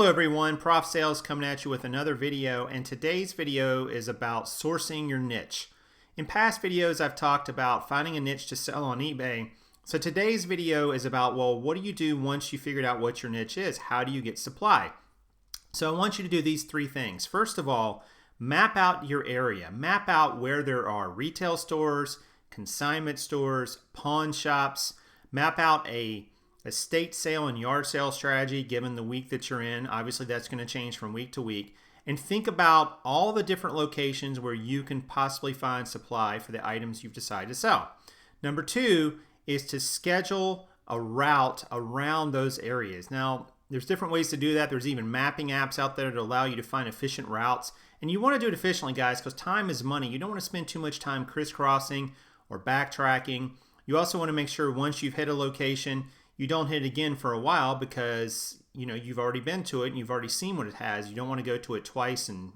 Hello everyone, Prof Sales coming at you with another video, and today's video is about sourcing your niche. In past videos I've talked about finding a niche to sell on eBay. So today's video is about, well, what do you do once you figured out what your niche is? How do you get supply? So I want you to do these three things. First of all, map out your area. Map out where there are retail stores, consignment stores, pawn shops. Map out a estate sale and yard sale strategy given the week that you're in. Obviously that's going to change from week to week. And think about all the different locations where you can possibly find supply for the items you've decided to sell. Number two is to schedule a route around those areas. Now, there's different ways to do that. There's even mapping apps out there that allow you to find efficient routes. And you want to do it efficiently, guys, because time is money. You don't want to spend too much time crisscrossing or backtracking. You also want to make sure once you've hit a location, you don't hit it again for a while because you've already been to it and you've already seen what it has. You don't want to go to it twice and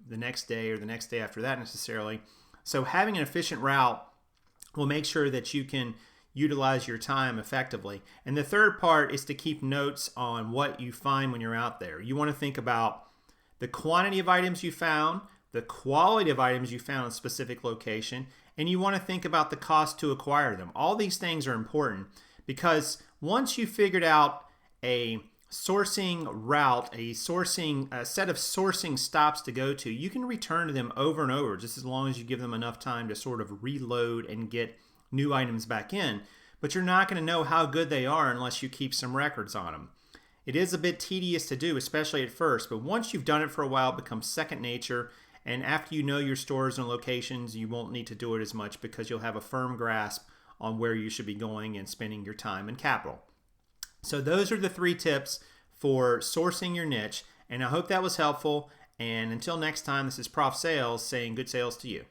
the next day or the next day after that necessarily. So having an efficient route will make sure that you can utilize your time effectively. And the third part is to keep notes on what you find when you're out there. You want to think about the quantity of items you found, the quality of items you found in a specific location, and you want to think about the cost to acquire them. All these things are important because once you figured out a sourcing route, a set of sourcing stops to go to, you can return to them over and over just as long as you give them enough time to sort of reload and get new items back in. But you're not going to know how good they are unless you keep some records on them. It is a bit tedious to do, especially at first, but once you've done it for a while, it becomes second nature. And after you know your stores and locations, you won't need to do it as much because you'll have a firm grasp on where you should be going and spending your time and capital. So those are the three tips for sourcing your niche, and I hope that was helpful. And until next time, this is Prof Sales saying good sales to you.